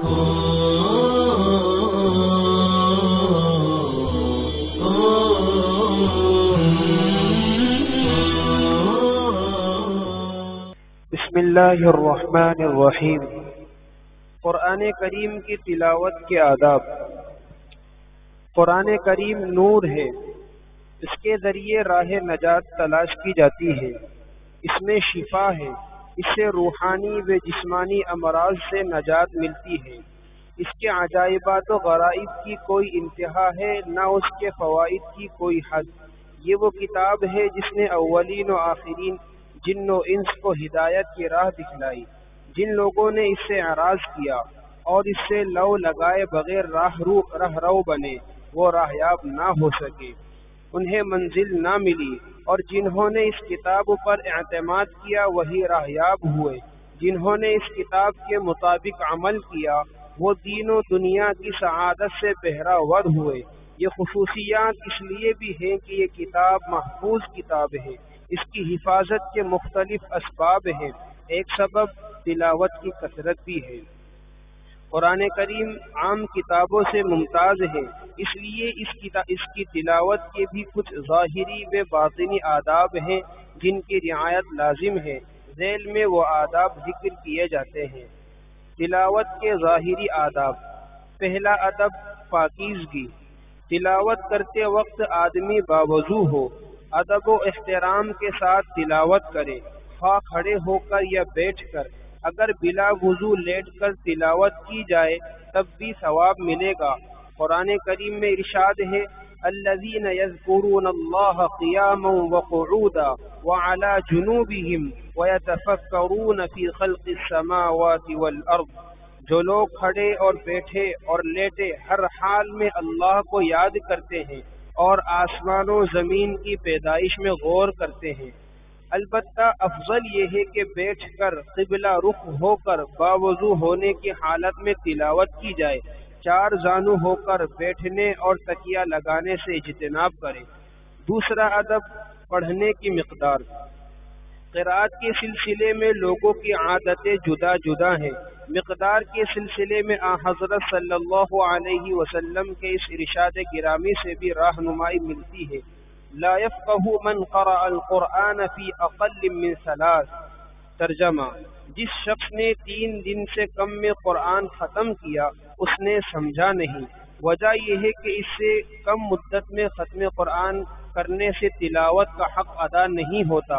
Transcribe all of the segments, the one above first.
بسم اللہ الرحمن الرحیم۔ قرآن کریم کی تلاوت کے آداب۔ قرآن کریم نور ہے، اس کے ذریعے راہ نجات تلاش کی جاتی ہے، اس میں شفا ہے، اس سے روحانی و جسمانی امراض سے نجات ملتی ہے، اس کے عجائبات و غرائب کی کوئی انتہا ہے نہ اس کے فوائد کی کوئی حد۔ یہ وہ کتاب ہے جس نے اولین و آخرین جن و انس کو ہدایت کی راہ دکھلائی۔ جن لوگوں نے اس سے اعراض کیا اور اس سے لو لگائے بغیر راہ رو بنے، وہ راہیاب نہ ہو سکے، انہیں منزل نہ ملی، اور جنہوں نے اس کتاب پر اعتماد کیا وہی راہیاب ہوئے۔ جنہوں نے اس کتاب کے مطابق عمل کیا وہ دین و دنیا کی سعادت سے بہرہ ور ہوئے۔ یہ خصوصیات اس لیے بھی ہیں کہ یہ کتاب محفوظ کتاب ہے، اس کی حفاظت کے مختلف اسباب ہیں، ایک سبب تلاوت کی کثرت بھی ہے۔ قرآن کریم عام کتابوں سے ممتاز ہے، اس لیے اس کی تلاوت کے بھی کچھ ظاہری و باطنی آداب ہیں جن کی رعایت لازم ہے۔ ذیل میں وہ آداب ذکر کیے جاتے ہیں۔ تلاوت کے ظاہری آداب۔ پہلا ادب پاکیزگی۔ تلاوت کرتے وقت آدمی باوضو ہو، ادب و احترام کے ساتھ تلاوت کرے، خواہ کھڑے ہو کر یا بیٹھ کر۔ اگر بلا وضو لیٹ کر تلاوت کی جائے تب بھی ثواب ملے گا۔ قرآن کریم میں ارشاد ہے الذین یذکرون اللہ قیاما وقعودا وعلی جنوبہم ویتفکرون فی خلق السماوات والارض۔ جو لوگ کھڑے اور بیٹھے اور لیٹے ہر حال میں اللہ کو یاد کرتے ہیں اور آسمان و زمین کی پیدائش میں غور کرتے ہیں۔ البتہ افضل یہ ہے کہ بیٹھ کر قبلہ رخ ہو کر باوضو ہونے کی حالت میں تلاوت کی جائے۔ چار زانو ہو کر بیٹھنے اور تکیہ لگانے سے اجتناب کرے۔ دوسرا ادب پڑھنے کی مقدار۔ قرأت کے سلسلے میں لوگوں کی عادتیں جدا جدا ہیں۔ مقدار کے سلسلے میں حضرت صلی اللہ علیہ وسلم کے اس ارشاد گرامی سے بھی رہنمائی ملتی ہے لا یفقہ من قرأ القرآن فی اقل من 3۔ ترجمہ: جس شخص نے 3 دن سے کم میں قرآن ختم کیا اس نے سمجھا نہیں۔ وجہ یہ ہے کہ اس سے کم مدت میں ختم قرآن کرنے سے تلاوت کا حق ادا نہیں ہوتا۔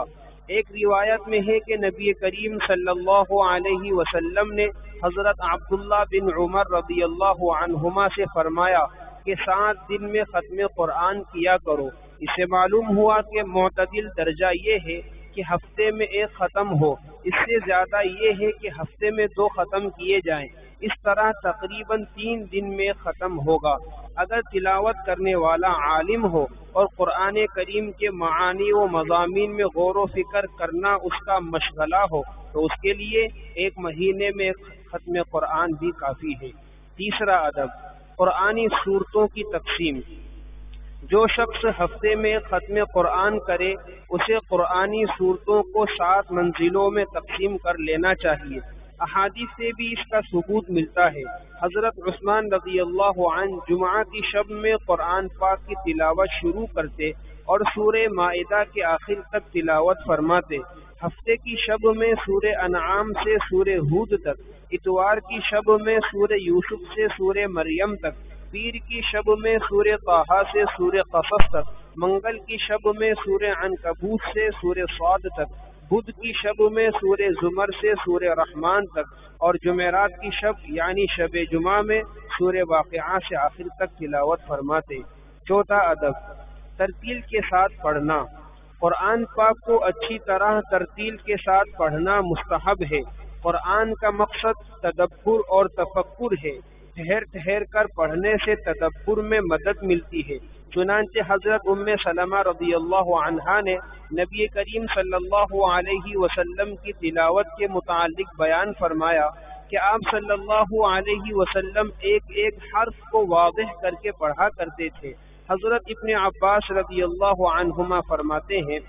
ایک روایت میں ہے کہ نبی کریم صلی اللہ علیہ وسلم نے حضرت عبداللہ بن عمر رضی اللہ عنہما سے فرمایا کہ 7 دن میں ختم قرآن کیا کرو۔ اس سے معلوم ہوا کہ معتدل درجہ یہ ہے کہ ہفتے میں 1 ختم ہو، اس سے زیادہ یہ ہے کہ ہفتے میں 2 ختم کیے جائیں۔ اس طرح تقریباً 3 دن میں ختم ہوگا۔ اگر تلاوت کرنے والا عالم ہو اور قرآن کریم کے معانی و مضامین میں غور و فکر کرنا اس کا مشغلہ ہو تو اس کے لیے 1 مہینے میں ختم قرآن بھی کافی ہے۔ تیسرا ادب قرآنی صورتوں کی تقسیم۔ جو شخص ہفتے میں ختم قرآن کرے اسے قرآنی صورتوں کو 7 منزلوں میں تقسیم کر لینا چاہیے۔ احادیث سے بھی اس کا ثبوت ملتا ہے۔ حضرت عثمان رضی اللہ عنہ جمعہ کی شب میں قرآن پاک کی تلاوت شروع کرتے اور سورہ مائدہ کے آخر تک تلاوت فرماتے۔ ہفتے کی شب میں سورہ انعام سے سورہ ہود تک، اتوار کی شب میں سورہ یوسف سے سورہ مریم تک، پیر کی شب میں سورہ طٰہٰ سے سورہ قصص تک، منگل کی شب میں سورہ عنکبوت سے سورہ صاد تک، بدھ کی شب میں سورہ زمر سے سورہ رحمان تک، اور جمعرات کی شب یعنی شب جمعہ میں سورہ واقعہ سے آخر تک تلاوت فرماتے۔ چوتھا ادب ترتیل کے ساتھ پڑھنا۔ قرآن پاک کو اچھی طرح ترتیل کے ساتھ پڑھنا مستحب ہے۔ قرآن کا مقصد تدبر اور تفکر ہے۔ ٹھہر ٹھہر کر پڑھنے سے تدبر میں مدد ملتی ہے۔ چنانچہ حضرت ام سلمہ رضی اللہ عنہا نے نبی کریم صلی اللہ علیہ وسلم کی تلاوت کے متعلق بیان فرمایا کہ آپ صلی اللہ علیہ وسلم ایک ایک حرف کو واضح کر کے پڑھا کرتے تھے۔ حضرت ابن عباس رضی اللہ عنہما فرماتے ہیں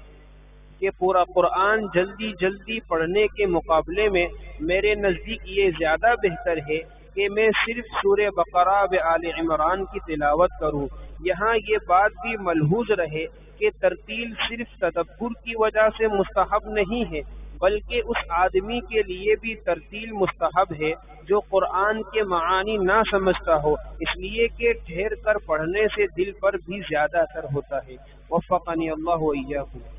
کہ پورا قرآن جلدی جلدی پڑھنے کے مقابلے میں میرے نزدیک یہ زیادہ بہتر ہے کہ میں صرف سورہ بقرہ و آل عمران کی تلاوت کروں۔ یہاں یہ بات بھی ملحوظ رہے کہ ترتیل صرف تدبر کی وجہ سے مستحب نہیں ہے، بلکہ اس آدمی کے لیے بھی ترتیل مستحب ہے جو قرآن کے معانی نہ سمجھتا ہو، اس لیے کہ ٹھہر کر پڑھنے سے دل پر بھی زیادہ اثر ہوتا ہے۔ وفقنی اللہ و ایاکم۔